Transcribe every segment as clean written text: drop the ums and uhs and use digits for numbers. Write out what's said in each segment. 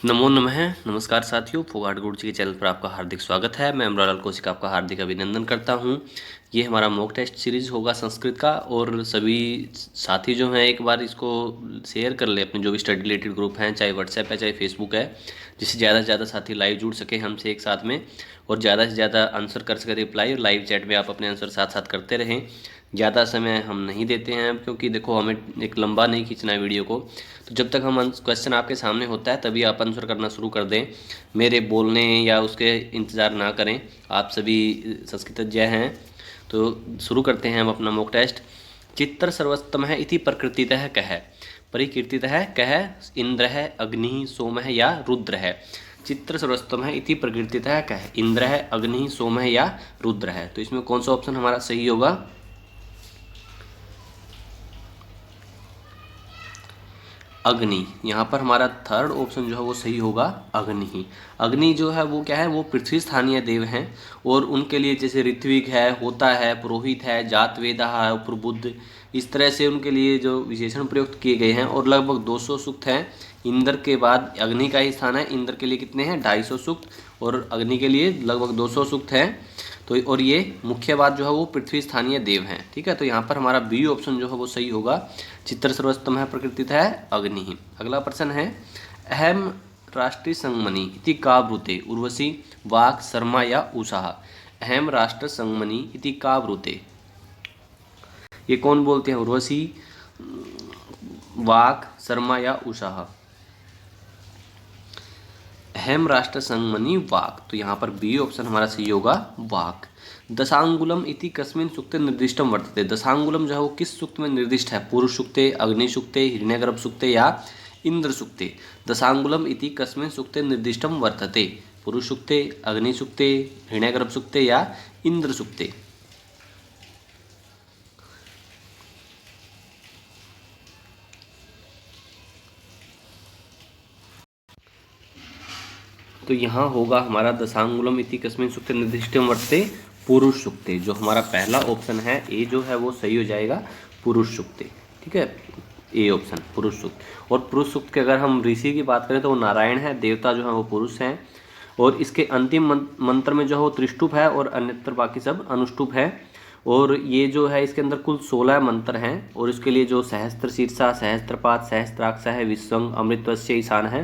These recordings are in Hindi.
नमो नमः। नमस्कार साथियों, फोगाट गुरुजी के चैनल पर आपका हार्दिक स्वागत है। मैं अमरालाल कौशिक आपका हार्दिक अभिनंदन करता हूं। ये हमारा मॉक टेस्ट सीरीज होगा संस्कृत का, और सभी साथी जो हैं एक बार इसको शेयर कर ले अपने जो भी स्टडी रिलेटेड ग्रुप हैं, चाहे व्हाट्सएप है चाहे फेसबुक है, जिससे ज़्यादा से ज़्यादा साथी लाइव जुड़ सके हमसे एक साथ में, और ज़्यादा से ज़्यादा आंसर कर सके रिप्लाई, और लाइव चैट में आप अपने आंसर साथ साथ करते रहें। ज़्यादा समय हम नहीं देते हैं, क्योंकि देखो हमें एक लंबा नहीं खींचना है वीडियो को। तो जब तक हम क्वेश्चन आपके सामने होता है तभी आप आंसर करना शुरू कर दें, मेरे बोलने या उसके इंतज़ार ना करें। आप सभी संस्कृतज्ञ हैं, तो शुरू करते हैं हम अपना मॉक टेस्ट। चित्र सर्वोत्तम है इति प्रकृतितः कह, परिकीर्तितः कह, इंद्र है, अग्नि, सोम है या रुद्र है। चित्र सर्वोत्तम है इति प्रकृतितः कह, इंद्र है, अग्नि, सोम है या रुद्र है। तो इसमें कौन सा ऑप्शन हमारा सही होगा? अग्नि। यहाँ पर हमारा थर्ड ऑप्शन जो है वो सही होगा, अग्नि ही। अग्नि जो है वो क्या है, वो पृथ्वी स्थानीय देव हैं, और उनके लिए जैसे ऋत्विक है, होता है, पुरोहित है, जात वेदा है, प्रबुद्ध, इस तरह से उनके लिए जो विशेषण प्रयुक्त किए गए हैं। और लगभग 200 सूक्त हैं। इंद्र के बाद अग्नि का ही स्थान है। इंद्र के लिए कितने हैं? 250 सूक्त, और अग्नि के लिए लगभग 200 सूक्त हैं। तो और ये मुख्य बात जो है वो पृथ्वी स्थानीय देव हैं। ठीक है, तो यहाँ पर हमारा बी ऑप्शन जो है वो सही होगा। चित्र सर्वोत्तम है प्रकृतित है अग्नि। अगला प्रश्न है, अहम राष्ट्रीय संगमनि इति का ब्रूते, उर्वशी, वाक, शर्मा या उषा। अहम राष्ट्र संगमनि इति का ब्रूते, ये कौन बोलते हैं? उर्वशी, वाक, शर्मा या उषा। अहम राष्ट्र संगमनि वाक, तो यहाँ पर बी ऑप्शन हमारा सही होगा, वाक। दशांगुलम इति कस्मिन् सूक्ते निर्दिष्टम वर्तते। दशांगुलम जो है वो किस सूक्त में निर्दिष्ट है? पुरुष सूक्ते, अग्नि सूक्ते, हिरण्यगर्भ सूक्ते या इंद्र सूक्ते। दशांगुलम इति कस्मिन् सूक्ते निर्दिष्टम वर्तते। पुरुष सूक्ते, अग्नि सूक्ते, हिरण्यगर्भ सूक्ते या इंद्र सूक्ते। तो यहाँ होगा हमारा दशांगुलम इति कस्मिन् सूक्ते निर्दिष्टम वर्तते, पुरुष सूक्ते। जो हमारा पहला ऑप्शन है ए जो है वो सही हो जाएगा, पुरुष सूक्ते। ठीक है, ए ऑप्शन पुरुष सूक्त। और पुरुष सूक्त के अगर हम ऋषि की बात करें तो वो नारायण है, देवता जो है वो पुरुष हैं। और इसके अंतिम मंत्र में जो है वो त्रिष्टुप है, और अन्यत्र बाकी सब अनुष्टुप है। और ये जो है इसके अंदर कुल 16 मंत्र हैं, और इसके लिए जो सहस्त्र शीर्षा, सहस्त्रपात, सहस्त्राक्ष है, विश्वंग, अमृतवस्य ईशान है,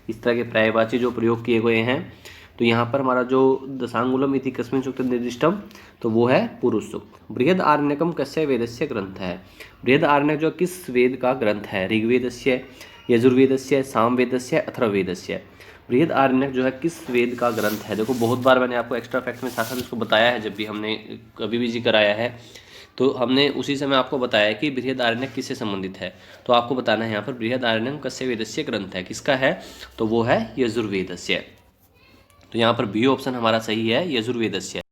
इस तरह के पर्यायवाची जो प्रयोग किए गए हैं। तो यहाँ पर हमारा जो दशांगुलम इति कस्मिन् सूक्ते निर्दिष्टम, तो वो है पुरुष सूक्त। बृहद आरण्यकम कस्य वेदस्य ग्रंथ है। बृहद आरण्यक जो किस वेद का ग्रंथ है? ऋग्वेदस्य, यजुर्वेदस्य, सामवेदस्य, अथर्ववेदस्य। बृहद आरण्यक जो है किस वेद का ग्रंथ है? देखो बहुत बार मैंने आपको एक्स्ट्रा फैक्ट में साथ साथ इसको बताया है, जब भी हमने कभी भी जिक्र आया है तो हमने उसी समय आपको बताया कि बृहद आरण्यक किससे संबंधित है। तो आपको बताना है यहाँ पर बृहद आरण्यक कस्य वेदस्य ग्रंथ है, किसका है? तो वो है यजुर्वेदस्य। तो यहाँ पर बी ऑप्शन हमारा सही है, यजुर्वेदस्य।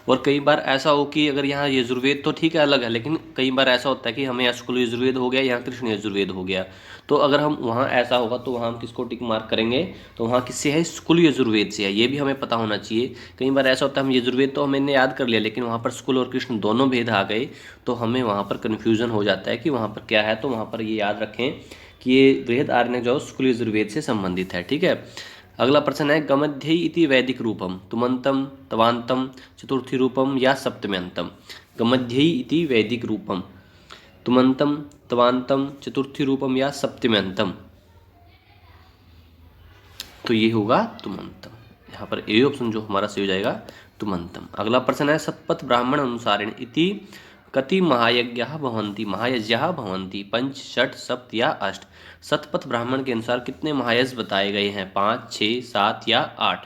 और कई बार ऐसा हो कि अगर यहाँ यजुर्वेद तो ठीक है अलग है, लेकिन कई बार ऐसा होता है कि हमें यहाँ शुक्ल यजुर्वेद हो गया, यहाँ कृष्ण यजुर्वेद हो गया। तो अगर हम वहाँ ऐसा होगा तो वहाँ हम किसको टिक मार्क करेंगे? तो वहाँ किससे है? शुक्ल यजुर्वेद से है। ये भी हमें पता होना चाहिए। कई बार ऐसा होता है हम यजुर्वेद तो हमने याद कर लिया, लेकिन वहाँ पर शुक्ल और कृष्ण दोनों भेद आ गए, तो हमें वहाँ पर कन्फ्यूजन हो जाता है कि वहाँ पर क्या है। तो वहाँ पर ये याद रखें कि ये बृहद आरण्यक जो शुक्ल यजुर्वेद से संबंधित है। ठीक है, अगला प्रश्न है, गमध्यई इति वैदिक रूपम, तुमंतम, तवांतम, चतुर्थी रूपम या सप्तम्यंतम। गमध्यई इति वैदिक रूपम, तुमंतम, तवांतम, चतुर्थी रूपम या सप्तम्यंतम। तो ये होगा तुमंतम। यहाँ पर ए ऑप्शन जो हमारा सही हो जाएगा, तुमंतम। अगला प्रश्न है, सतपथ ब्राह्मण अनुसारेण इति कति महायज्ञाः भवन्ति। महायज्ञाः भवन्ति पंच, षट, सप्त या अष्ट। सतपथ ब्राह्मण के अनुसार कितने महायज्ञ बताए गए हैं? 5, 6, 7 या 8।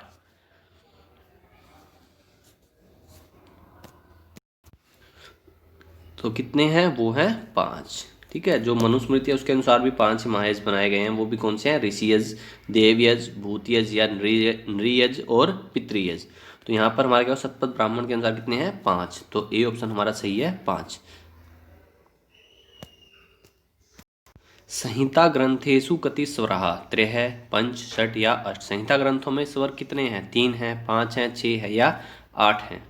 तो कितने हैं? वो हैं 5। ठीक है, जो मनुस्मृति है उसके अनुसार भी 5 महायज्ञ बनाए गए हैं। वो भी कौन से हैं? ऋषियज्ञ, देवयज्ञ, भूतयज्ञ या नृयज्ञ और पितृयज्ञ। तो यहाँ पर हमारे क्या सतपथ ब्राह्मण के अनुसार कितने हैं? 5। तो ए ऑप्शन हमारा सही है, 5। संहिता ग्रंथेषु कति स्वराः? त्रयः, पंच, षट या अष्ट। संहिता ग्रंथों में स्वर कितने हैं? 3 हैं, 5 हैं, 6 है या 8 हैं।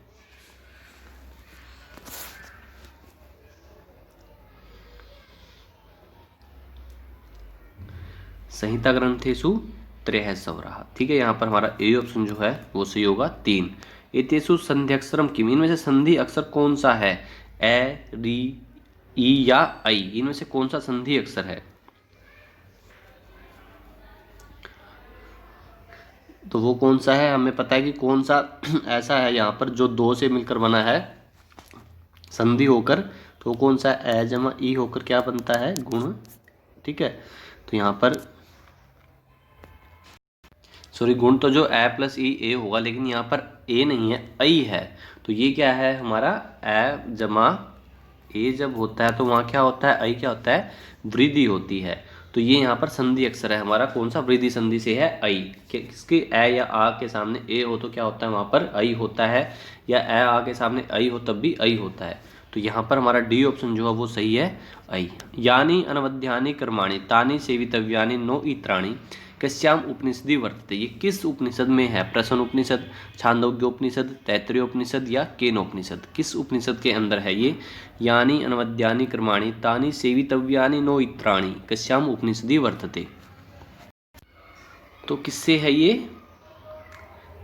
संहिता ग्रंथेषु त्रयः सवराः। ठीक है, यहाँ पर हमारा ए ऑप्शन जो है वो सही होगा 3। एतेषु संध्यक्षरम किम, इनमें से संधि अक्षर कौन सा है? ए, री, ई या आई, इनमें से कौन सा संधि अक्षर है? तो वो कौन सा है, हमें पता है कि कौन सा ऐसा है यहाँ पर जो दो से मिलकर बना है संधि होकर, तो कौन सा ए जमा ई होकर क्या बनता है? गुण। ठीक है, तो यहाँ पर सॉरी गुण तो जो ए प्लस ई ए होगा, लेकिन यहाँ पर ए नहीं है, आई है। तो ये क्या है हमारा ए जमा ए जब होता है तो वहाँ क्या होता है? आई क्या होता है? वृद्धि होती है। तो ये यहाँ पर संधि अक्षर है हमारा, कौन सा? वृद्धि संधि से है आई। किसके ए या आ के सामने ए हो तो क्या होता है? वहाँ पर आई होता है, या ए आ के सामने आई हो तब भी आई होता है। तो यहाँ पर हमारा डी ऑप्शन जो है वो सही है, आई। यानी अनवध्यानि कर्माणि तानि सेवितव्यानि नो इत्राणि कस्याम उपनिषदि वर्तते, ये किस उपनिषद में है? प्रश्न उपनिषद, छांदोग्य उपनिषद, तैत्तरीय उपनिषद या केनोपनिषद, किस उपनिषद के अंदर है ये? यानी अनवद्यानि कर्माणि तानि सेवितव्यानि नो इत्राणि कस्याम उपनिषदि वर्तते। तो किससे है ये?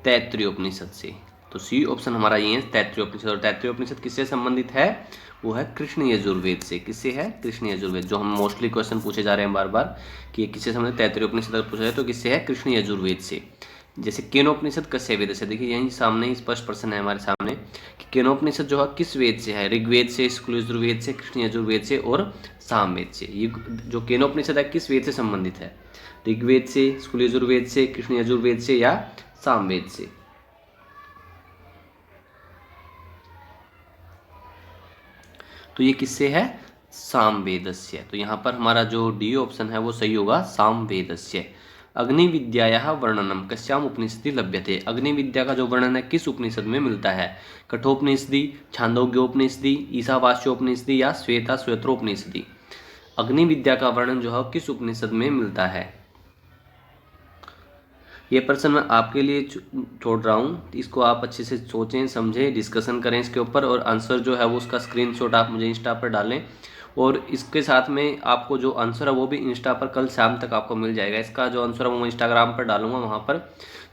तैत्तरीय उपनिषद से। तो सी ऑप्शन हमारा ये है, तैत्तरीय उपनिषद। और तैत्तरीय उपनिषद किससे संबंधित है? वो है कृष्ण यजुर्वेद से। किससे है? कृष्ण यजुर्वेद। जो हम मोस्टली क्वेश्चन पूछे जा रहे हैं बार बार कि किससे संबंधित? तैत्तरीय उपनिषद अगर पूछा जाए तो किससे है? कृष्ण यजुर्वेद से। जैसे केनोपनिषद कस्य वेद से, देखिए यहीं सामने ही स्पष्ट प्रश्न है हमारे सामने कि केनोपनिषद जो है किस वेद से है? ऋग्वेद से, शुक्ल यजुर्वेद से, कृष्ण यजुर्वेद से और सामवेद से। ये जो केनोपनिषद है किस वेद से संबंधित है? ऋग्वेद से, शुक्ल यजुर्वेद से, कृष्ण यजुर्वेद से या सामवेद से। तो ये किससे है? सामवेदस्य। तो यहाँ पर हमारा जो डी ऑप्शन है वो सही होगा, सामवेदस्य। अग्नि विद्यायाः वर्णनम कस्याम उपनिषदि लभ्यते, अग्नि विद्या का जो वर्णन है किस उपनिषद में मिलता है? कठोपनिषदि, छांदोग्योपनिषदि, ईशावास्योपनिषदि या श्वेता श्वेत्रोपनिषदि। अग्नि विद्या का वर्णन जो है किस उपनिषद में मिलता है? ये प्रश्न मैं आपके लिए छोड़ रहा हूँ, इसको आप अच्छे से सोचें, समझें, डिस्कशन करें इसके ऊपर, और आंसर जो है वो उसका स्क्रीनशॉट आप मुझे इंस्टा पर डालें। और इसके साथ में आपको जो आंसर है वो भी इंस्टा पर कल शाम तक आपको मिल जाएगा। इसका जो आंसर है वो मैं इंस्टाग्राम पर डालूंगा वहाँ पर,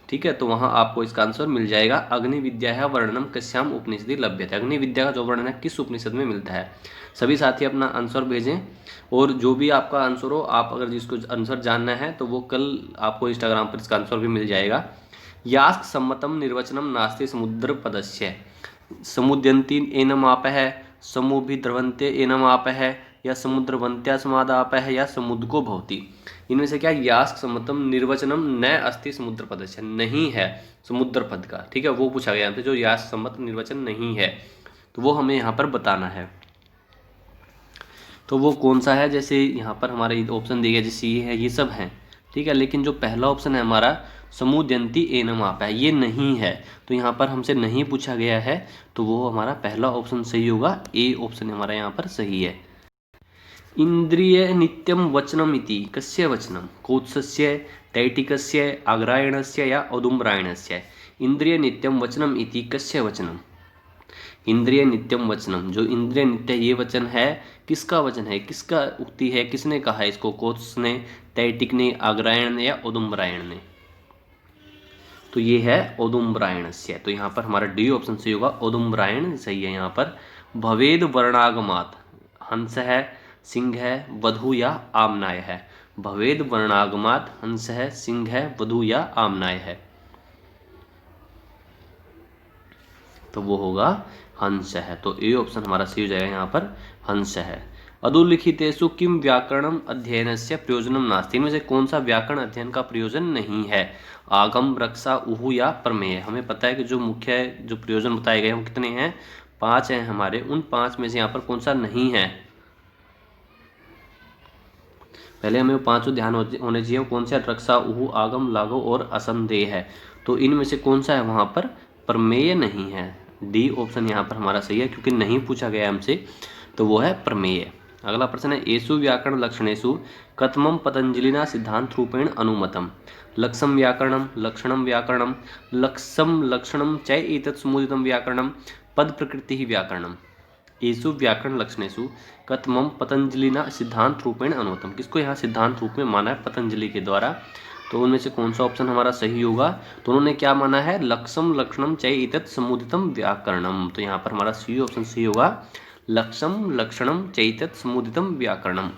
ठीक है? तो वहाँ आपको इसका आंसर मिल जाएगा। अग्नि विद्या है वर्णनम कस्याम उपनिषदि लभ्यते, अग्नि विद्या का जो वर्णन है किस उपनिषद में मिलता है। सभी साथी अपना आंसर भेजें, और जो भी आपका आंसर हो, आप अगर जिसको आंसर जानना है तो वो कल आपको इंस्टाग्राम पर इसका आंसर भी मिल जाएगा। यास्क सम्मतम निर्वचनम नास्ति समुद्र पदस्य, समुद्यंती एनम आप है, समुभिद्रवंते एनम आप है, या समुद्रवंत्या समाद आप है, या समुद्र भवति। इनमें से क्या? यास्क सम्मतम निर्वचनम न अस्ति समुद्र पदस्य, नहीं है समुद्र पद का। ठीक है, वो पूछा गया यहाँ पे जो यास्क सम्मत निर्वचन नहीं है, तो वो हमें यहाँ पर बताना है। तो वो कौन सा है? जैसे यहाँ पर हमारे ऑप्शन दिए गए, जैसे ये है, ये सब हैं, ठीक है। लेकिन जो पहला ऑप्शन है हमारा समुद्यंती एनम आप है, ये नहीं है। तो यहाँ पर हमसे नहीं पूछा गया है, तो वो हमारा पहला ऑप्शन सही होगा, ए ऑप्शन हमारा यहाँ पर सही है। इंद्रिय नित्यम वचनम इति कस्य वचनम? कोत्सस्य, तैटिकस्य, आग्रायणस्य या औदुम्बरायणस्य। इंद्रिय नित्यम वचनम इति कस्य वचनम? इंद्रिय नित्यम वचनम, जो इंद्रिय नित्य ये वचन है किसका वचन है? किसका उक्ति है? किसने कहा है इसको? कोत्स ने, तैटिक ने, आग्रायण ने या औदुम्बरायण ने? तो ये है औदुम्बरायणस्य। तो यहाँ पर हमारा डी ऑप्शन सही होगा, औदुम्बरायण सही है यहाँ पर। भवेद वर्णागमात, हंस है, सिंह है, वधु या आमनाय है। भवेद वर्णागमात, हंस है, सिंह है, वधु या आमनाय है। तो वो होगा हंस है। तो ए ऑप्शन हमारा सही हो जाएगा यहाँ पर, हंस है। अधोलिखितेषु किम व्याकरणम अध्ययनस्य प्रयोजनम नास्ति, इनमें से कौन सा व्याकरण अध्ययन का प्रयोजन नहीं है? आगम, रक्षा, उहु या प्रमेय। हमें पता है कि जो मुख्य जो प्रयोजन बताए गए हैं वो कितने हैं? 5 हैं हमारे। उन 5 में से यहाँ पर कौन सा नहीं है? पहले हमें वो 5 ध्यान होने चाहिए। कौन सा? रक्षा, उहु, आगम, लाघव और असंदेह है। तो इनमें से कौन सा है वहाँ पर? प्रमेय नहीं है। डी ऑप्शन यहाँ पर हमारा सही है, क्योंकि नहीं पूछा गया हमसे, तो वो है प्रमेय। अगला प्रश्न है, एषु व्याकरण लक्षणेषु कथमं पतंजलिना सिद्धांत रूपेण अनुमतम? लक्षम व्याकरणम, लक्षणम व्याकरणम, लक्षम लक्षणम चै एतत् समुदितं व्याकरणम, पद प्रकृति व्याकरणम। एषु व्याकरण लक्षणेषु कथमं पतंजलिना सिद्धांत रूपेण अनुमतम, किसको यहाँ सिद्धांत रूप में माना है पतंजलि के द्वारा? तो उनमें से कौन सा ऑप्शन हमारा सही होगा? तो उन्होंने क्या माना है? लक्षम लक्षणम चय इतत् समुदितम व्याकरणम। तो यहाँ पर हमारा सी ऑप्शन सही होगा, लक्षम लक्षणम चैतत समुदितम व्याकरणम।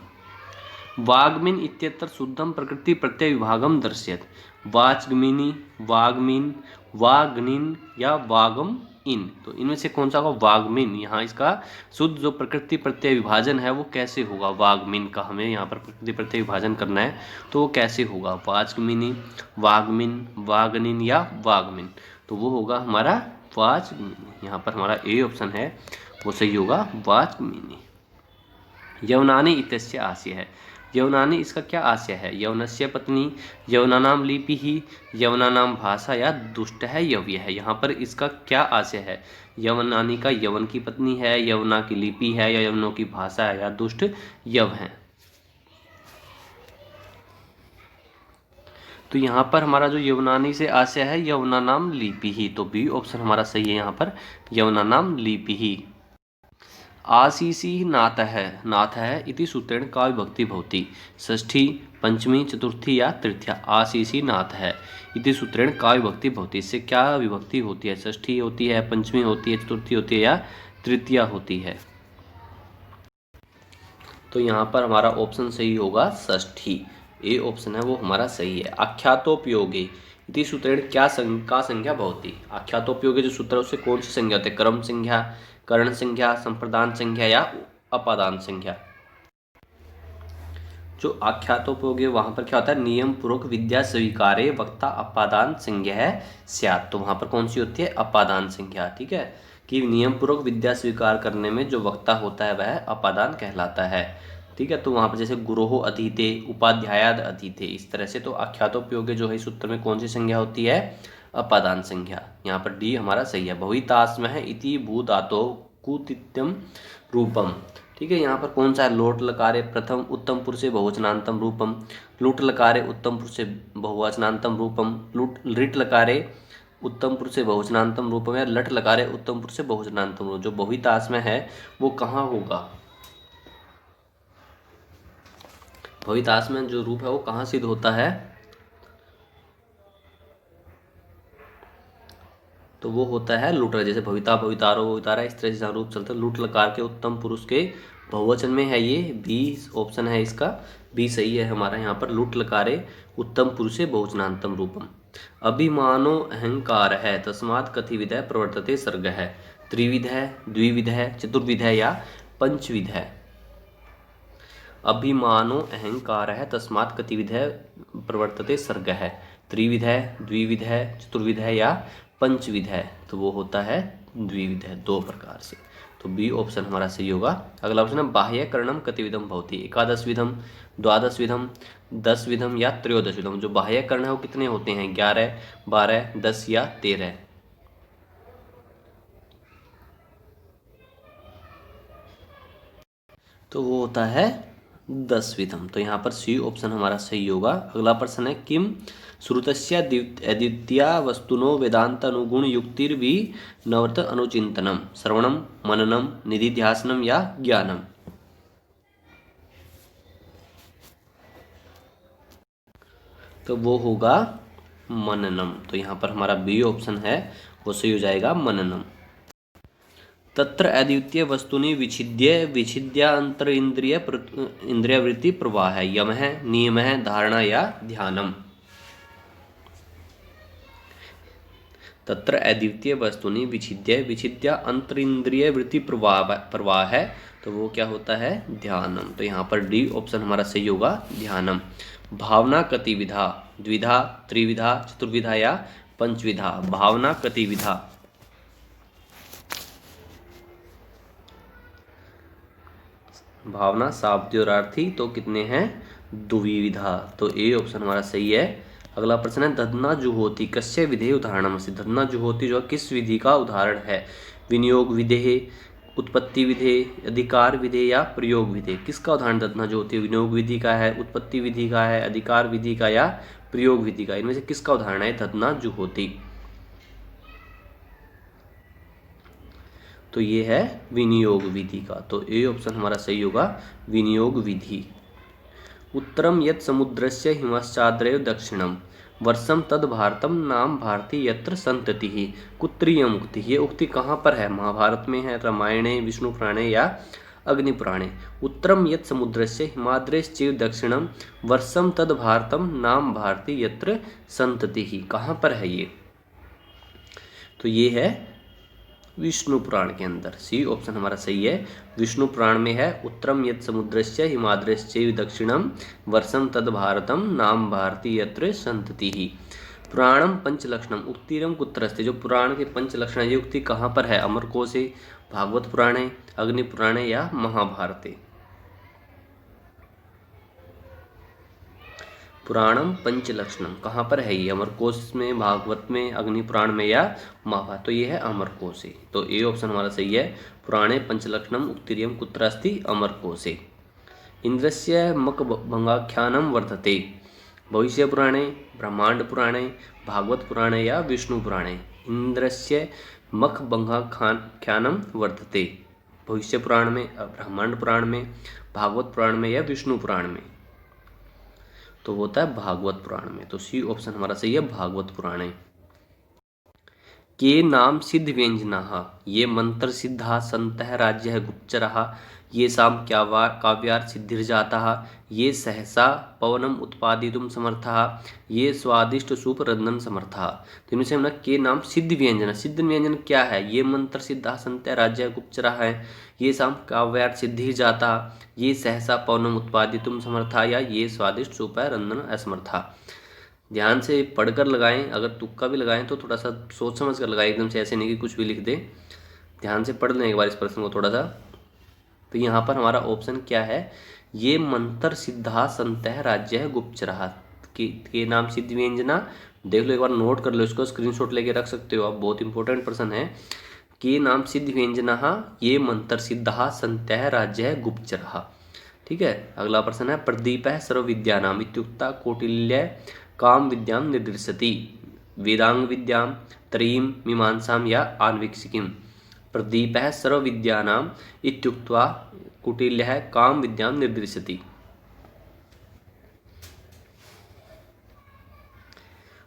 वाग्मिन इत्यत्र शुद्धम प्रकृति प्रत्यय विभागम दर्शयत। वाचगमिनी, वाग्मिन, वाग्निन या वागम इन। तो इनमें से कौन सा होगा? वाग्मिन। यहाँ इसका शुद्ध जो प्रकृति प्रत्यय विभाजन है वो कैसे होगा? वाग्मिन का हमें यहाँ पर प्रकृति प्रत्यय विभाजन करना है, तो वो कैसे होगा? वाचगमिनी, वाग्मिन, वाग्निन या वाग्मिन। तो वो होगा हमारा वाचगमिनी। यहाँ पर हमारा ए ऑप्शन है वो सही होगा, वाचगमिनी। यवनानी इत्यस्य आशय है। यवनानी इसका क्या आशय है? यवनस्य पत्नी, यवनानाम लिपि ही, यवनानाम भाषा या दुष्ट है यव्य है। यहाँ पर इसका क्या आशय है? यवनानी का यवन की पत्नी है, यवना की लिपि है, या यवनों की भाषा है, या दुष्ट यव है। तो यहाँ पर हमारा जो यवनानी से आशय है, यवनानाम लिपि ही। तो बी ऑप्शन हमारा सही है यहाँ पर, यवनानाम लिपि ही। आशीषी नाथः इति सूत्रेण का विभक्ति भवति? षष्ठी, पंचमी, चतुर्थी या तृतीया? आशीषी नाथः इति सूत्रेण का विभक्ति भवति? इससे क्या विभक्ति होती है? षष्ठी होती है, पंचमी होती है, चतुर्थी होती है, या तृतीया होती है? तो यहाँ पर हमारा ऑप्शन सही होगा षष्ठी। ए ऑप्शन है वो हमारा सही है। आख्यातोपयोगे इति सूत्रेण क्या संज्ञा भवति? आख्यातोपयोगे जो सूत्र है उससे कौन सी संज्ञा होती है? क्रम संज्ञा, कर्ण संज्ञा, संप्रदान संज्ञा या अपादान संज्ञा? जो आख्यातोपयोगी वहां पर क्या होता है? नियम पूर्वक विद्या स्वीकारे वक्ता अपादान संज्ञा है स्यात्। तो वहां पर कौन सी होती है? अपादान संज्ञा। ठीक है, कि नियम पूर्वक विद्या स्वीकार करने में जो वक्ता होता है वह अपादान कहलाता है। ठीक है, तो वहां पर जैसे गुरोहो अधीते, उपाध्यायाद अधीते, इस तरह से। तो आख्यातोपयोगी जो है सूत्र में कौन सी संज्ञा होती है? अपादान संज्ञा। यहाँ पर डी हमारा सही है। भवितास्म है इति भूधातो कुतित्यम रूपम। ठीक है, यहाँ पर कौन सा है? लोट लकारे प्रथम उत्तम पुरुषे बहुवचनांतम रूपम, लुट लकारे उत्तम पुरुषे बहुवचनांतम रूपम, लिट लकारे उत्तम पुरुषे बहुवचनांतम रूपम, या लट लकारे उत्तम पुरुषे बहुवचनांतम रूपम। जो बहुतास में है वो कहाँ होगा? भवितास में जो रूप है वो कहाँ सिद्ध होता है? तो वो होता है लुट। जैसे भविता, भवितारो, भवितारा, इस तरह से जहाँ रूप चलता है। लुट लकार के उत्तम पुरुष के बहुवचन में है ये। बी ऑप्शन है इसका, बी सही है हमारा यहाँ पर। लुट लकारे उत्तम पुरुषे बहुवचनांतम रूपम। अभिमानो अहंकार है तस्मात् कतिविध है प्रवर्तते सर्ग है? त्रिविध है, द्विविध है, चतुर्विध है या पंचविध है? अभिमानो अहंकार है तस्मात् कतिविध है प्रवर्तते सर्ग है? त्रिविध है, द्विविध है, चतुर्विध है या पंचविध है? तो वो होता है द्विविध है, दो प्रकार से। तो बी ऑप्शन हमारा सही होगा। अगला ऑप्शन है बाह्यकरणम कतिविधम भवति? एकादश विधम, द्वादश विधम, 10 विधम या त्रयोदश विधम। जो बाह्यकर्ण है वो कितने होते हैं? 11, 12, 10 या 13? तो वो होता है 10 विधम। तो यहाँ पर सी ऑप्शन हमारा सही होगा। अगला प्रश्न है किम श्रुतस्य अद्वितीया वस्तुनो वेदांत अनुगुण युक्तिर्वि नवर्त अनुचिंतनम? श्रवणम, मननम, निधिध्यासनम या ज्ञानम? तो वो होगा मननम। तो यहाँ पर हमारा बी ऑप्शन है वो सही हो जाएगा, मननम। तत्र अद्वितीय वस्तुनि विच्छिद्य विच्छिद्यांतर इंद्रियवृत्ति प्रवाह है? यम है, नियम है, धारणा या ध्यानम? तत्र अद्वितीय वस्तुनि विच्छिद्य विच्छिद्य अंतरिंद्रिय वृत्ति प्रवाह है? तो वो क्या होता है? ध्यानम। तो यहाँ पर डी ऑप्शन हमारा सही होगा, ध्यानम। भावना कतिविधा? द्विधा, त्रिविधा, चतुर्विधा या पंचविधा? भावना कतिविधा? भावना शाब्दियोरार्थी तो कितने हैं? द्विविधा। तो ए ऑप्शन हमारा सही है। अगला प्रश्न है दधना जुहोति कस्य विधेय उदाहरणम अस्ति? दधना जुहोति जो किस विधि का उदाहरण है? विनियोग विधेय, उत्पत्ति विधेय, अधिकार विधेय या प्रयोग विधेय? किसका उदाहरण दधना जुहोति? विनियोग विधि का है, उत्पत्ति विधि का है, अधिकार विधि का या प्रयोग विधि का? इनमें से किसका उदाहरण है दधना जुहोति? तो ये है विनियोग विधि का। तो ए ऑप्शन हमारा सही होगा, विनियोग विधि। उत्तरम यत् समुद्रस्य हिमश्चाद्रेव दक्षिणम वर्षम तद भारतम नाम भारती यत्र संतति कुत्रीयम उक्ति। ये उक्ति कहाँ पर है? महाभारत में है, रामायणे, विष्णु पुराणे या अग्नि पुराणे। उत्तरम यत् समुद्रस्य हिमाद्रेश्चैव दक्षिणम वर्षम तद भारतम नाम भारती यत्र संतति। कहाँ पर है ये? तो ये है विष्णु पुराण के अंदर। सी ऑप्शन हमारा सही है, विष्णु पुराण में है। उत्तरम यत् समुद्रस्य हिमाद्रश्चैव दक्षिणम वर्षम तद भारतम नाम भारती यत्र संतति। पुराणम पंचलक्षणम उक्तिरम कुत्रस्ते। जो पुराण के पंचलक्षण ये उक्ति कहाँ पर है? अमरकोशे, भागवत पुराणे, अग्नि पुराणे या महाभारते। पुराणम पंचलक्षणम कहाँ पर है ये? अमरकोश में, भागवत में, अग्नि पुराण में या महाभारत। तो ये है अमरकोशे। तो ए ऑप्शन हमारा सही है, पुराणे पंचलक्षणम उक्तिरियम कुत्र अस्ति? अमरकोशे। इंद्रस्य मकभंगाख्यानम वर्तते। भविष्य पुराणे, ब्रह्मांड पुराणे, भागवत पुराणे या विष्णु पुराणे। इंद्रस्य मखभंगाख्यानम वर्तते। भविष्य पुराण में, ब्रह्मांड पुराण में, भागवत पुराण में या विष्णु पुराण में। तो होता है भागवत पुराण में। तो सी ऑप्शन हमारा सही है, भागवत पुराणे। के नाम सिद्ध व्यंजना ये मंत्र सिद्धा संतः राज्य है गुप्तचरः ये साम काव्यार्थ सिद्धिर्जातः ये सहसा पवनम उत्पादितुम समर्थः ये स्वादिष्ट सूप रंधन समर्थः। तो इनमें से हमने के नाम सिद्ध व्यंजन। सिद्ध व्यंजन क्या है? ये मंत्र सिद्धा संतः राज्य है गुप्तचरः है, ये साम काव्यार्थ सिद्धिर्जातः, ये सहसा पवनम उत्पादितुम समर्थः या ये स्वादिष्ट सूप है रंधन असमर्थः। ध्यान से पढ़कर लगाएं, अगर तुक्का भी लगाएं तो थोड़ा सा सोच समझ कर लगाएं, एकदम से ऐसे नहीं कि कुछ भी लिख दें। ध्यान से पढ़ लें एक बार इस प्रश्न को थोड़ा सा। तो यहाँ पर हमारा ऑप्शन क्या है? ये मंत्र सिद्धा संतः राज्य है गुप्तचरः के नाम सिद्ध व्यंजना। देख लो एक बार, नोट कर लो इसको, स्क्रीनशॉट लेके रख सकते हो आप, बहुत इंपॉर्टेंट प्रश्न है। के नाम सिद्ध व्यंजना ये मंत्र सिद्धा संतः राज्य है गुप्तचरः। ठीक है, अगला प्रश्न है प्रदीपः सर्व विद्यानाम इत्युक्ता कौटिल्य काम विद्याम निर्दिशति। वेदांग विद्याम, त्रयीम, मीमांसाम या आन्वीक्षिकीम। प्रदीपः सर्व विद्यानाम इत्युक्त्वा कौटिल्यः काम विद्याम निर्दिशति।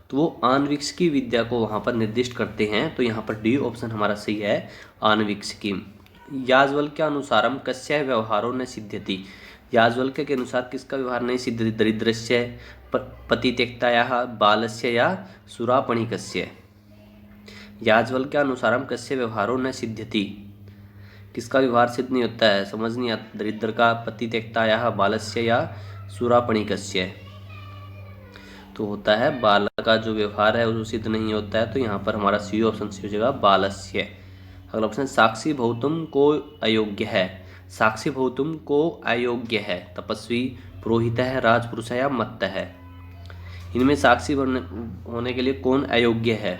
तो वो आन्वीक्षिकी विद्या को वहां पर निर्दिष्ट करते हैं। तो यहाँ पर डी ऑप्शन हमारा सही है, आन्वीक्षिकीम। याज्ञवल्क्य अनुसारम कस्य व्यवहारो न सिद्ध्यति। याज्ञवल्क्य के अनुसार किसका व्यवहार नहीं सिद्ध? दरिद्रस्य, पतित्यक्तायाः, बालस्य या सुरापणिकस्य। याज्ञवल्क्य अनुसारम कस्य व्यवहारो न सिद्ध्यति। किसका व्यवहार सिद्ध नहीं होता है? समझ नहीं आता। दरिद्र का, पतित्यक्तायाः, बालस्य या सुरापणिकस्य। तो होता है बालक का जो व्यवहार है वो सिद्ध नहीं होता है। तो यहाँ पर हमारा सी ऑप्शन सी हो जाएगा, बालस्य। अगला ऑप्शन साक्षी भौतुम को अयोग्य है। साक्षी भौतुम को अयोग्य है तपस्वी, पुरोहित है, राजपुरुष है या मत्त है। इनमें साक्षी होने के लिए कौन अयोग्य है?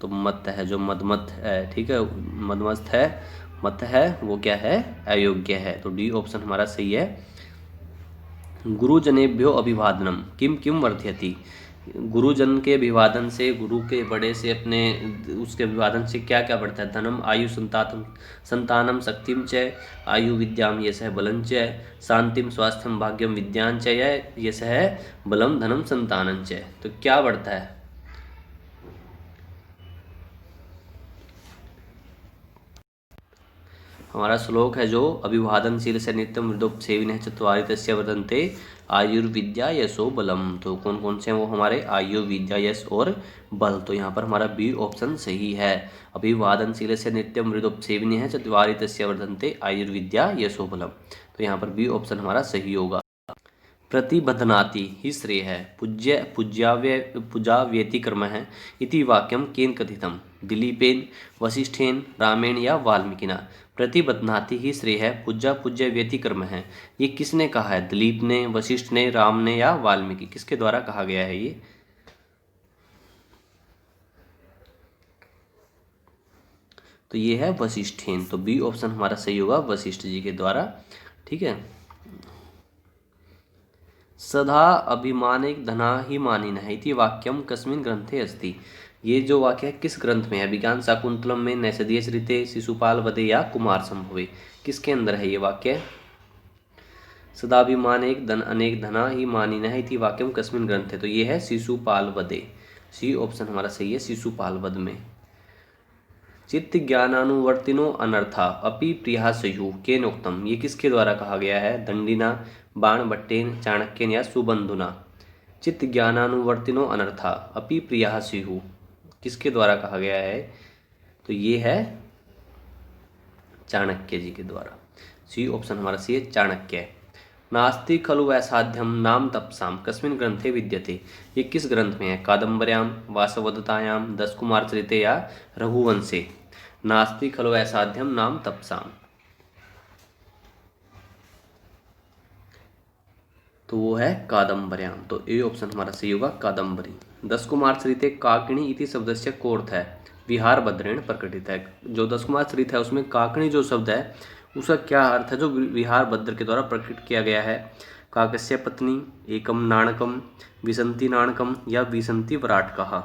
तो मत्त है, जो मदमत है। ठीक है, मदमस्त है, मत है, वो क्या है? अयोग्य है। तो डी ऑप्शन हमारा सही है। गुरुजनेभ्यो अभिवादनम किम किम वर्ध्यति। गुरुजन के अभिवादन से, गुरु के बड़े से अपने उसके अभिवादन से क्या क्या बढ़ता है? धनम, आयु, संतानम, शक्तिम च, आयु विद्याम यशः बलं च, शांतिम, स्वास्थ्यम, भाग्यम, विद्यां च यशः बलम, धनम, संतानं च। तो क्या बढ़ता है? हमारा श्लोक है जो अभिवादनशील से नित्यम मृदोपसेविनः चत्वारि तस्य वर्धन्ते आयुर्विद्या यशो बलम। तो कौन कौन से हैं वो हमारे? आयु, विद्या, यश और बल। तो यहाँ पर हमारा बी ऑप्शन सही है। अभिवादनशील से नित्यम मृदोपसेविनः चत्वारि तस्य वर्धन्ते आयुर्विद्या यशो बलम। तो यहाँ पर बी ऑप्शन हमारा सही होगा। प्रतिबध्नाति ही श्रेय है पूजा व्यतिक्रम है इति वाक्यम केन कथितम। दिलीपेन, वशिष्ठेन, रामेण या वाल्मीकिना। प्रतिबध्नाति ही श्रेय है पूज्य व्यतिक्रम है, ये किसने कहा है? दिलीप ने, वशिष्ठ ने, राम ने या वाल्मीकि। किसके द्वारा कहा गया है ये? तो ये है वशिष्ठेन। तो बी ऑप्शन हमारा सही होगा, वशिष्ठ जी के द्वारा। ठीक है। सदा अभिमानिक धना ही मानिनः इति वाक्यम कस्मिन् ग्रंथे अस्ति। ये जो वाक्य है किस ग्रंथ में है? विज्ञान शाकुंतलम में, नैषधीय चरिते, शिशुपाल वधे या कुमार संभवे। किसके अंदर है ये वाक्य? सदाभिमान एक धन अनेक धना ही मानिनः इति वाक्यम कस्मिन् ग्रंथे। तो ये है शिशुपाल वधे। सी ऑप्शन हमारा सही है, शिशुपाल वध में। चित्त ज्ञानानुवर्तिनो अनर्था अपि प्रिया स्युः केन उक्तम। ये किसके द्वारा कहा गया है? दंडिना, बाणभट्टेन, चाणक्यन या सुबंधुना। चित्त ज्ञानानुवर्तिनो अनर्था अपि प्रिया स्युः किसके द्वारा कहा गया है? तो ये है चाणक्य जी के द्वारा। सी ऑप्शन हमारा सी है, चाणक्य। नास्ति खलु वैसाध्यम नाम तपसाम कस्मिन् ग्रंथे विद्यते। ये किस ग्रंथ में है? कादम्बर्याम, वासवदत्तायाम, 10 कुमार चरिते या रघुवंशे। नास्ति खलु वैसाध्यम नाम तपसाम, तो वो है कादम्बर्याम। तो ए ऑप्शन हमारा सही होगा, कादम्बरी। 10 कुमार चरिते काकिनी इति शब्दस्य को अर्थ है? विहार भद्रेण प्रकटित है। जो 10 कुमार चरित है उसमें काकिनी जो शब्द है उसका क्या अर्थ है जो विहार भद्र के द्वारा प्रकट किया गया है? काकस्य पत्नी, एकम नाणकम, विसंति नाणकम या विसंति वराट कहा।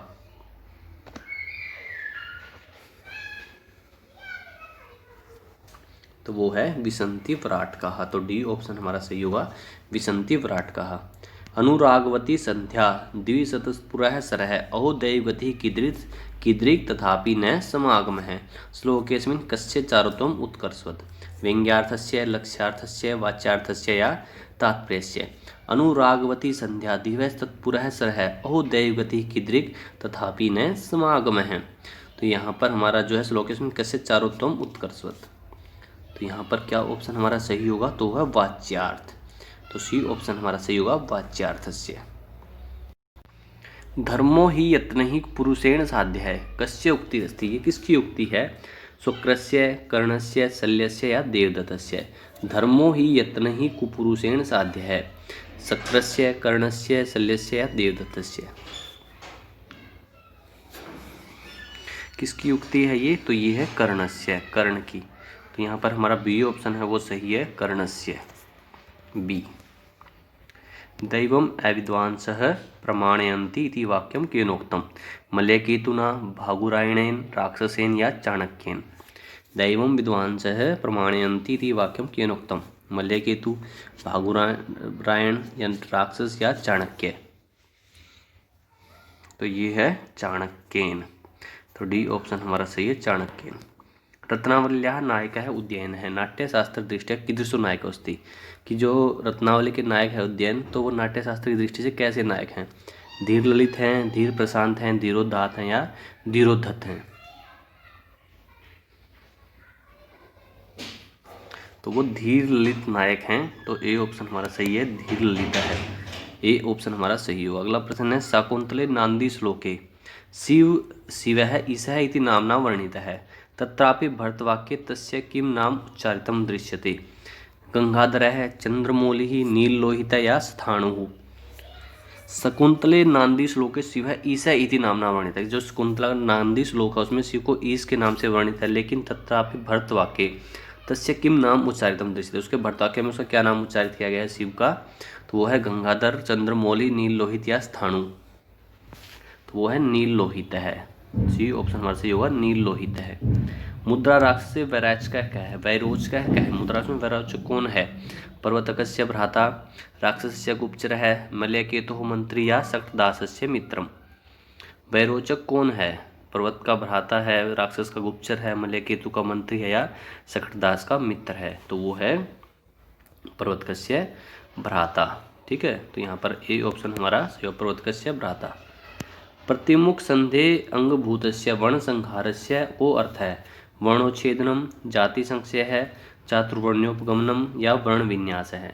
तो वो है विसंति वराट कहा। तो डी ऑप्शन हमारा सही होगा, विसंति वराट कहा। अनुरागवती संध्या द्विशतस्पुरः सरः अहो दैवगति कीदृक् तथापि न समागम है। श्लोकेस्मिन् कस्य चारुत्वम् उत्कर्षवत्। व्यंग्यार्थस्य, लक्ष्यार्थस्य, वाच्यार्थस्य या तात्पर्यस्य। अनुरागवती संध्या दिवस्तत्पुरः सरः अहो दैवगति कीदृक् तथापि न समागम है। तो यहाँ पर हमारा जो है श्लोकेस्मिन् कस्य चारुत्वम् उत्कर्षवत्, तो यहाँ पर क्या ऑप्शन हमारा सही होगा? तो वह वाच्यार्थ। तो सी ऑप्शन हमारा सही होगा, वाच्यार्थस्य। धर्मो ही यत्न ही पुरुषेण साध्य है कस्य उक्ति अस्ति। ये किसकी उक्ति है? शुक्रस्य, कर्णस्य, शल्यस्य या देवदत्तस्य। धर्मो ही यत्न ही कुपुरुषेण साध्य है शुक्रस्य, कर्णस्य, शल्यस्य या देवदत्तस्य। किसकी उक्ति है ये? तो ये है कर्णस्य, कर्ण की। तो यहाँ पर हमारा बी ऑप्शन है वो सही है, कर्णस्य, बी। दैवम अविद्वांसः प्रमाणयन्ति इति वाक्यम केनोक्तम। मल्यकेतुना, भागुरायणेन, राक्षसेन या चाणक्येन। दैवम विद्वांसः प्रमाणयन्ति इति वाक्यम केनोक्तम। मल्यकेतु, भागुरायण या राक्षस या चाणक्य। तो ये है चाणक्येन। तो डी ऑप्शन हमारा सही है, चाणक्येन। रत्नावल्याः नायकः उदयनः नाट्यशास्त्र दृष्ट्या कीदृशो नायकः अस्ति। कि जो रत्नावली के नायक है उदयन, तो वो नाट्यशास्त्र की दृष्टि से कैसे नायक हैं? धीर ललित हैं, धीर प्रशांत हैं, धीरोदात हैं या धीरोद्धत हैं। तो वो धीर ललित नायक हैं। तो ए ऑप्शन हमारा सही है, धीर ललित है। ए ऑप्शन हमारा सही हो। अगला प्रश्न है, शाकुंतले नांदी श्लोके शिवः ईशः इति नाम्ना वर्णितः तत्रापि भरतवाक्ये तस्य किं नाम उच्चारितं दृश्यते। गंगाधरः, चंद्रमौलिः, नीललोहितः या स्थाणुः। शकुंतले नांदी श्लोके शिवः ईशः इति नाम्ना वर्णित है। जो शकुंतला नांदी श्लोक है उसमें शिव को ईश के नाम से वर्णित है, लेकिन तत्रापि भरतवाक्ये तस्य किम नाम उच्चारितम दृश्यते। उसके भरतवाक्य में उसका क्या नाम उच्चारित किया गया है शिव का? तो वो है गंगाधर, चंद्रमौली, नीललोहित या स्थाणु। तो वो है नीललोहित है। सी ऑप्शन हमारे से होगा, नीललोहित है। मुद्रा राक्षस से वैरोचक क्या है? वैरोचक क्या है? मुद्रा में वैरोचक कौन है? पर्वतकस्य भ्राता, राक्षसस्य गुप्तचर है, मलयकेतुः मंत्री या शक्तदासस्य मित्रम। वैरोचक कौन है? पर्वत का भ्राता है, राक्षस का गुप्तचर है, मलयकेतु का मंत्री है या शक्तदास का मित्र है। तो वो है पर्वतकस्य भ्राता। ठीक है, तो यहाँ पर ए ऑप्शन हमारा पर्वतकस्य भ्राता। प्रतिमुख संधे अंगभूतस्य वर्ण संहारस्य को अर्थ है? वर्णोच्छेदनम, जाति संशय है, चातुर्वर्ण्योपगमनम या वर्ण विन्यास है।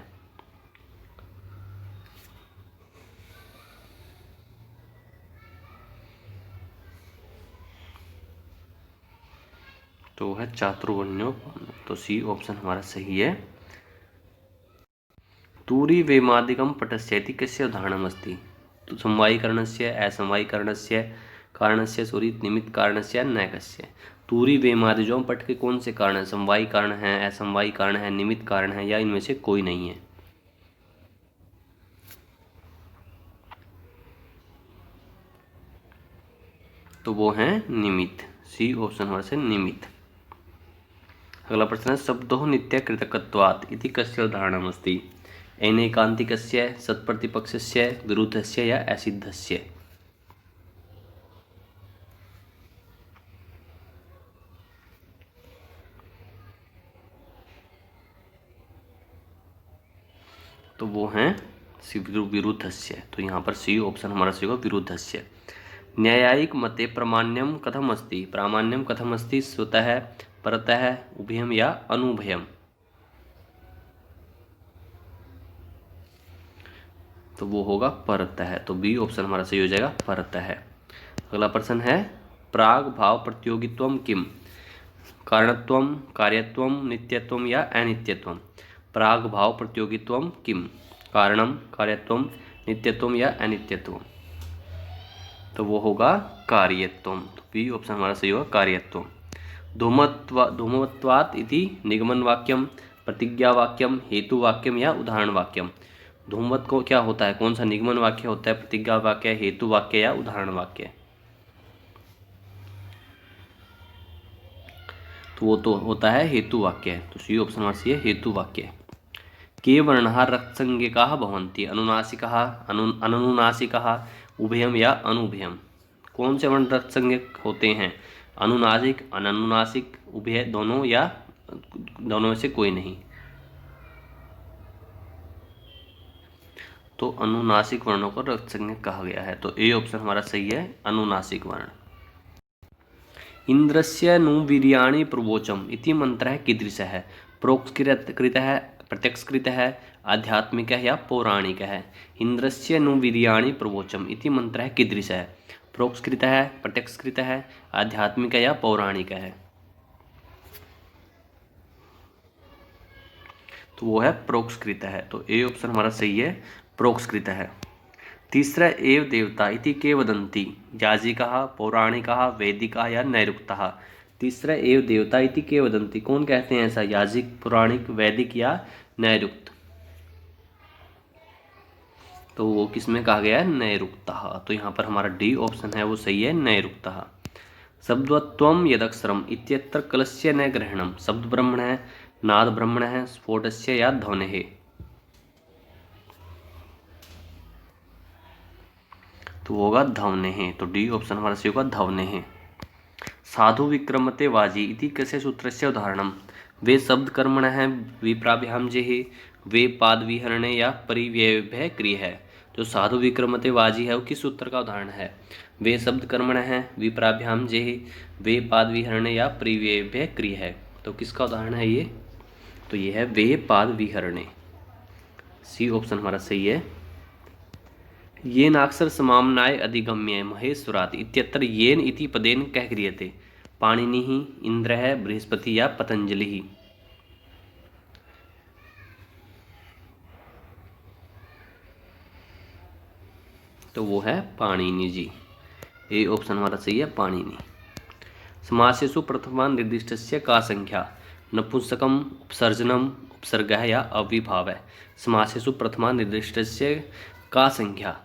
तो है चातुर्वर्ण्योपगमनम। तो सी ऑप्शन हमारा सही है। तूरी वेमादिकम पटस्य इति कस्य उदाहरणमस्ति। तो समवायीकरणस्य, असमवायीकरणस्य, कारणस्य सॉरी निमित्त कारणस्य, नैकस्य। तूरी वेमादिजों पट के कौन से कारण है? समवायी कारण है, असमवायी कारण है, निमित्त कारण है या इनमें से कोई नहीं है। तो वो है निमित्त। सी ऑप्शन हमारे से निमित्त। अगला प्रश्न है, शब्दों नित्य कृतकत्वात् इति कस्य उदाहरणमस्ति। अनैकान्तिकस्य, सत्प्रतिपक्षस्य, विरुद्धस्य या असिद्धस्य। तो वो हैं विरुद्धस्य। तो यहाँ पर सी ऑप्शन हमारा सी होगा विरुद्धस्य। न्यायिक मते प्रामाण्यम कथम अस्ति, प्रामाण्यम कथम अस्ति, स्वतः, परतः, उभयम या अनुभयम। तो वो होगा परतः। तो बी ऑप्शन हमारा सही हो जाएगा, परतः। अगला प्रश्न है प्राग भाव प्रतियोगित्वम किम, कारणत्वम, कार्यत्वम, नित्यत्वम या अनित्यत्वम। प्राग भाव प्रतियोगित्वम किम, कारणम, कार्यत्वम, नित्यत्वम या अनित्यत्वम। तो वो होगा कार्यत्वम। तो बी ऑप्शन हमारा सही होगा, कार्यत्वम। धूमवत्वात् इति निगमन वाक्यम, प्रतिज्ञा वाक्यम, हेतु वाक्यम या उदाहरण वाक्यम। धूमवत को क्या होता है, कौन सा निगमन वाक्य होता है, प्रतिज्ञा वाक्य, हेतु वाक्य या उदाहरण वाक्य। तो वो तो होता है हेतु वाक्य। तो सी ऑप्शन हमारा सी है, हेतु वाक्य। के वर्णः रक्तसंज्ञकाः भवन्ति, अनुनासिकः, अननुनासिकः, उभयम या अनुभयम। कौन से वर्ण रक्तसंज्ञक होते हैं, अनुनासिक, अननुनासिक, उभय दोनों या दोनों में से कोई नहीं। तो अनुनासिक वर्णों को रक्तसंज्ञक कहा गया है। तो ए ऑप्शन हमारा सही है, अनुनासिक वर्ण। इंद्रस्य नु वीर्याणि प्रवोचम इति मंत्रः कीदृशः, प्रोक्तकृतः, प्रत्यक्षकृतः, आध्यात्मिकः या पौराणिकः। इंद्रस्य नु वीर्याणि प्रवोचम इति मंत्रः कीदृशः, प्रोक्तकृतः, प्रत्यक्षकृतः, आध्यात्मिकः या पौराणिकः। तो वो है प्रोक्तकृतः। तो ए ऑप्शन हमारा सही है, प्रोक्तकृतः। तीसरा एव देवता इति के वदन्ति, याजिकः, पौराणिकः, वैदिकः या नैरुक्तः। तीसरा एव देवता इति के वदन्ति, कौन कहते हैं ऐसा, याजिक, पौराणिक, वैदिक या नैरुक्त। तो वो किसमें कहा गया है, नैरुक्तः। तो यहाँ पर हमारा डी ऑप्शन है वो सही है, नैरुक्तः। शब्दत्वम यदक्षरम इत्यत्र कलस्य न ग्रहणम, शब्द ब्रह्मण है, नाद ब्रह्मण है, स्फोटस्य या ध्वनेः। तो होगा ध्वनेः। तो डी ऑप्शन हमारा सही होगा, ध्वनेः। साधु विक्रमते वाजी इति कस्य सूत्रस्य उदाहरणम, वे शब्द कर्मण है, विप्राभ्याम जेहि, वे पाद विहरणे या परिव्यय क्रिय है। जो साधु विक्रमते वाजी है वो किस सूत्र का उदाहरण है, वे शब्द कर्मण है, विप्राभ्याम जेहि, वे पाद विहरणे या परिव्यय क्रिय है। तो किसका उदाहरण है ये, तो ये है वे पाद विहरणे। सी ऑप्शन हमारा सही है। येन अक्षर समाम्नाय अधिगम्य महेश्वरात् इत्यत्र येन इति पदेन कह क्रियते, पाणिनिः, इंद्रः, बृहस्पति या पतंजलि। तो वो है पाणिनि जी। ए ऑप्शन हमारा सही है, पाणिनि। समासेषु प्रथमा निर्दिष्टस्य का संख्या, नपुंसकम, उपसर्जनम, उपसर्गः या अविभाव। समासेषु प्रथमा निर्दिष्टस्य का संख्या,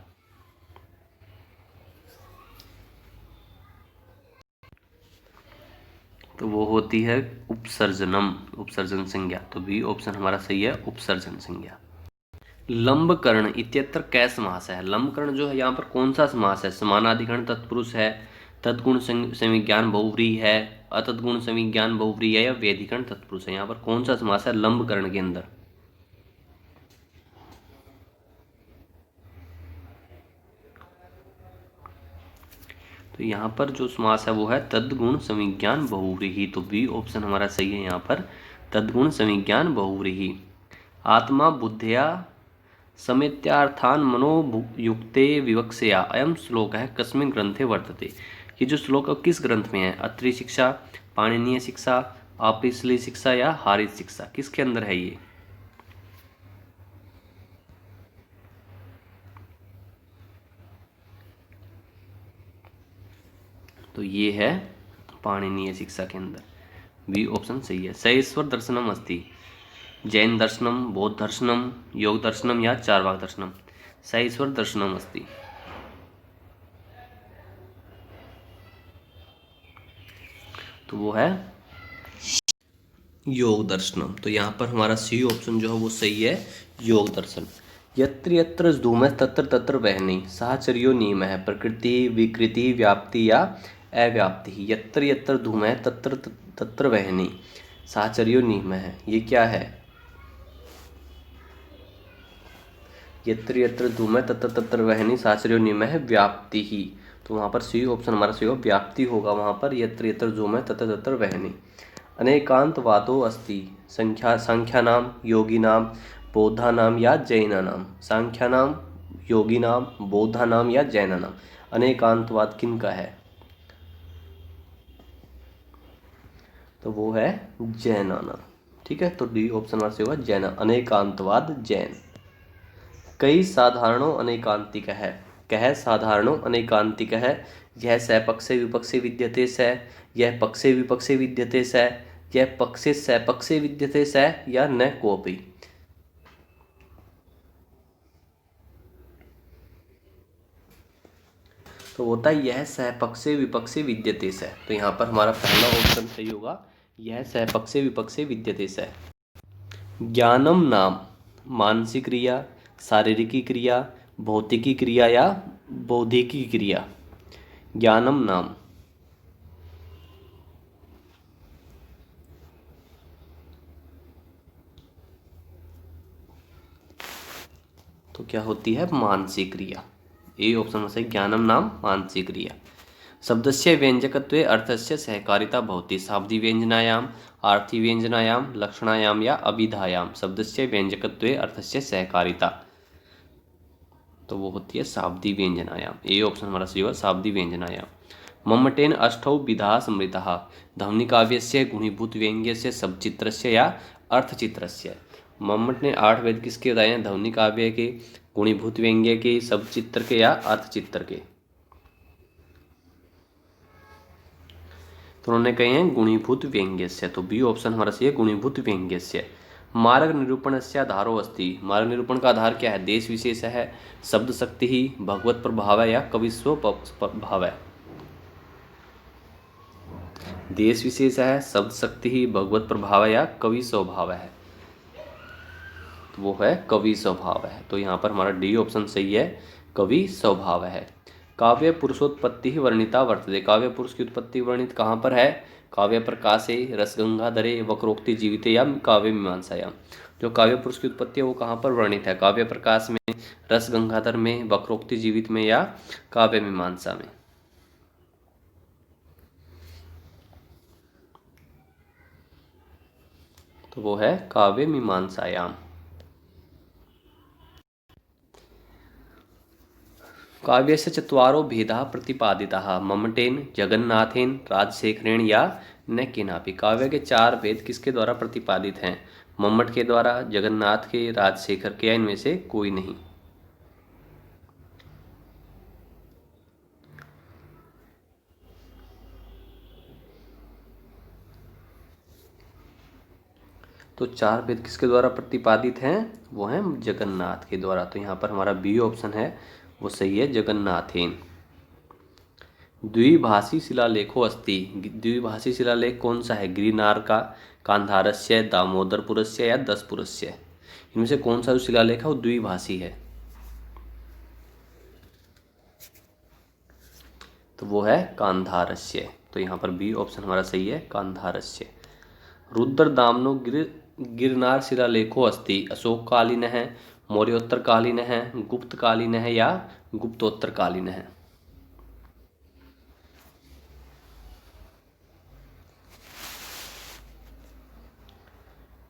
तो वो होती है उपसर्जनम, उपसर्जन संज्ञा। तो बी ऑप्शन हमारा सही है, उपसर्जन संज्ञा। लंबकर्ण इत्यत्र कै समास है, लंबकर्ण जो है यहाँ पर कौन सा समास है, समानाधिकरण तत्पुरुष है, तत्गुण संविज्ञान बहुव्रीहि है, अतत्गुण संविज्ञान बहुव्रीहि है या व्यधिकरण तत्पुरुष है। यहाँ पर कौन सा समास है लंबकर्ण के अंदर। तो यहाँ पर जो समास है वो है तद्गुण संविज्ञान बहुव्रीहि। तो बी ऑप्शन हमारा सही है यहाँ पर, तद्गुण संविज्ञान बहुव्रीहि। आत्मा बुद्धिया समेत्यार्थान मनोयुक्ते विवक्षया अयम श्लोक है कस्मिन् ग्रंथे वर्तते। ये जो श्लोक है किस ग्रंथ में है, अत्रि शिक्षा, पाणिनीय शिक्षा, आपिसली शिक्षा या हारित शिक्षा, किसके अंदर है ये। तो ये है पाणिनीय शिक्षा के अंदर, बी ऑप्शन सही है। सैश्वर दर्शनम अस्ति, जैन दर्शनम, बौद्ध दर्शनम, योग दर्शनम या चारवाक दर्शनम। सैश्वर दर्शनम अस्ति। तो वो है योग दर्शनम। तो यहाँ पर हमारा सी ऑप्शन जो है वो सही है, योग दर्शन। यत्र यत्र धूमः तत्र तत्र वह्नि, साहचर्यो नियम है, प्रकृति विकृति व्याप्ति या अव्याप्ति। यत्र यत्र धूमः तत्र तत्र वह्नि, साहचर्यो नियम है, ये क्या है? यत्र यत्र धूमः तत्र तत्र वह्नि, साहचर्यो नियम है, व्याप्ति ही। तो वहाँ पर सी ऑप्शन हमारा सही होगा, व्याप्ति होगा वहाँ पर। यत्र यत्र धूमः तत्र तत्र वह्नि। अनेकांतवादो अस्ति, सांख्यानां योगिनां बौद्धानां या जैनानां। सांख्यानां योगिनां बौद्धानां या जैनानां। अनेकांतवाद किनका है? तो वो है जैनानां। ठीक है, तो डी ऑप्शन हमारा से होगा जैन, अनेकांतवाद जैन। कई साधारणों अनेकांतिक है, कह साधारणों अनेकांतिक है। यह सपक्षे विपक्षे विद्यते स, यह पक्षे विपक्षे विद्यते स, यह पक्षे सपक्षे विद्यते स, या न कोपि। तो होता है यह सपक्षे विपक्षे विद्यते स। तो यहाँ पर हमारा पहला ऑप्शन सही होगा, यह सपक्षे विपक्षे विद्यते स। ज्ञानम नाम मानसिक क्रिया, शारीरिकी क्रिया, भौतिकी क्रिया या बौद्धिकी क्रिया। ज्ञानम नाम, तो क्या होती है? मानसिक क्रिया। ए ऑप्शन में से ज्ञानम नाम मानसिक क्रिया। शब्दस्य व्यंजकत्वे अर्थस्य सहकारिता भवति, शाब्दी व्यंजनायाम, आर्थी व्यंजनायाम, लक्षणायाम या अभिधायाम। शब्दस्य व्यंजकत्वे अर्थस्य सहकारिता, तो वो होती है शाब्दी व्यंजनायाम। ए ऑप्शन हमारा सही होगा, शाब्दी व्यंजनायाम। मम्मटेन अष्टौ विधा स्मृतः, ध्वनि काव्यस्य, गुणीभूत व्यंग्यस्य, शब्दचित्रस्य या अर्थचित्रस्य। मम्मट ने 8 वेद किसके बताए हैं? ध्वनि काव्य के, गुणीभूत व्यंग्य के, शब्दचित्र के या अर्थचित्र के। तो उन्होंने कहे हैं गुणीभूत व्यंग्यस्य, तो बी ऑप्शन हमारा सही है, गुणीभूत व्यंग्यस्य। मार्ग निरूपणस्य आधारो अस्ति, मार्ग निरूपण का आधार क्या है? देश विशेष है, शब्द शक्ति ही, भगवत प्रभाव है या कविस्व प्रभाव है। देश विशेष है, शब्द शक्ति ही, भगवत प्रभाव है या कवि स्वभाव है। तो वो है कवि स्वभाव है। तो यहाँ पर हमारा डी ऑप्शन सही है, कवि स्वभाव है। काव्य पुरुषोत्पत्ति ही वर्णिता वर्तते, काव्य पुरुष की उत्पत्ति वर्णित कहाँ पर है? काव्य प्रकाशे, रसगंगाधरे, वक्रोक्ति जीविते या काव्य मीमांसायाम। जो काव्य पुरुष की उत्पत्ति है वो कहाँ पर वर्णित है? काव्य प्रकाश में, रस गंगाधर में, वक्रोक्ति जीवित में या काव्य मीमांसा में। तो वो है काव्य मीमांसायाम। काव्यस्य चत्वारो भेदाः प्रतिपादिताः, मम्मटेन, जगन्नाथेन, राजशेखरेण या न केनापि। काव्य के 4 भेद किसके द्वारा प्रतिपादित हैं? मम्मट के द्वारा, जगन्नाथ के, राजशेखर के, या इनमें से कोई नहीं। तो 4 भेद किसके द्वारा प्रतिपादित हैं? वो हैं जगन्नाथ के द्वारा। तो यहाँ पर हमारा बी ऑप्शन है वो सही है, जगन्नाथेन। द्विभाषी शिलालेखो अस्ति, द्विभाषी शिलालेख कौन सा है? गिरिनार का, गांधारस्य, दामोदरपुरस्य या दसपुरस्य। इनमें से कौन सा जो शिलालेख है वो द्विभाषी है? तो वो है गांधारस्य। तो यहाँ पर बी ऑप्शन हमारा सही है, गांधारस्य। रुद्रदामनो गिरनार शिलालेखो अस्ति, अशोककालीन है, मौर्योत्तरकालीन है, गुप्तकालीन है या गुप्तोत्तरकालीन है।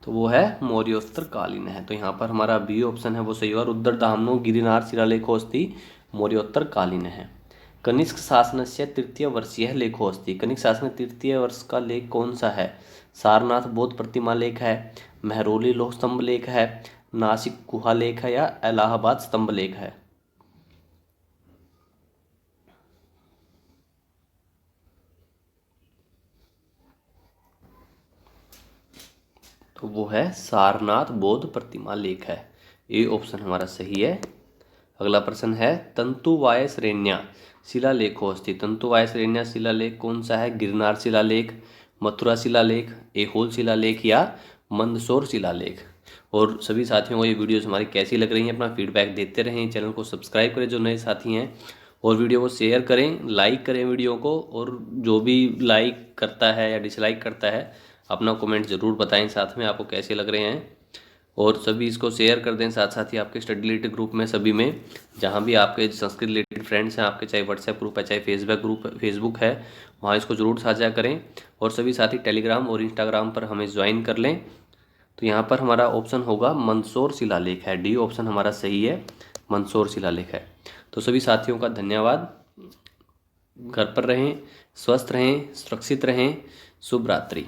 तो वो है मौर्योत्तरकालीन है। तो यहाँ पर हमारा बी ऑप्शन है वो सही होगा, रुद्रदामनो गिरिनार शिलालेखो अस्ति, मौर्योत्तरकालीन है। कनिष्क शासनस्य तृतीय वर्षीय लेखो अस्ति, कनिष्क शासन तृतीय वर्ष का लेख कौन सा है? सारनाथ बौद्ध प्रतिमा लेख है, महरौली लोह स्तंभ लेख है, नासिक गुहा लेख है या इलाहाबाद स्तंभ लेख है। तो वो है सारनाथ बौद्ध प्रतिमा लेख है। ए ऑप्शन हमारा सही है। अगला प्रश्न है, तंतुवाय श्रेण्या शिलालेखो अस्ति, तंतुवाय श्रेण्या शिलालेख कौन सा है? गिरनार शिलालेख, मथुरा शिलालेख, ऐहोल शिलालेख या मंदसौर शिलालेख। और सभी साथियों को ये वीडियोस हमारी कैसी लग रही हैं अपना फीडबैक देते रहें। चैनल को सब्सक्राइब करें जो नए साथी हैं, और वीडियो को शेयर करें, लाइक करें वीडियो को, और जो भी लाइक करता है या डिसलाइक करता है अपना कमेंट ज़रूर बताएं साथ में आपको कैसे लग रहे हैं। और सभी इसको शेयर कर दें साथ साथ ही आपके स्टडी रिलेटेड ग्रुप में, सभी में जहाँ भी आपके संस्कृत रिलेटेड फ्रेंड्स हैं आपके, चाहे व्हाट्सएप ग्रुप है चाहे फेसबुक है, वहाँ इसको ज़रूर साझा करें। और सभी साथी टेलीग्राम और इंस्टाग्राम पर हमें ज्वाइन कर लें। तो यहाँ पर हमारा ऑप्शन होगा मंदसौर शिलालेख है, डी ऑप्शन हमारा सही है, मंदसौर शिलालेख है। तो सभी साथियों का धन्यवाद। घर पर रहें, स्वस्थ रहें, सुरक्षित रहें। शुभ रात्रि।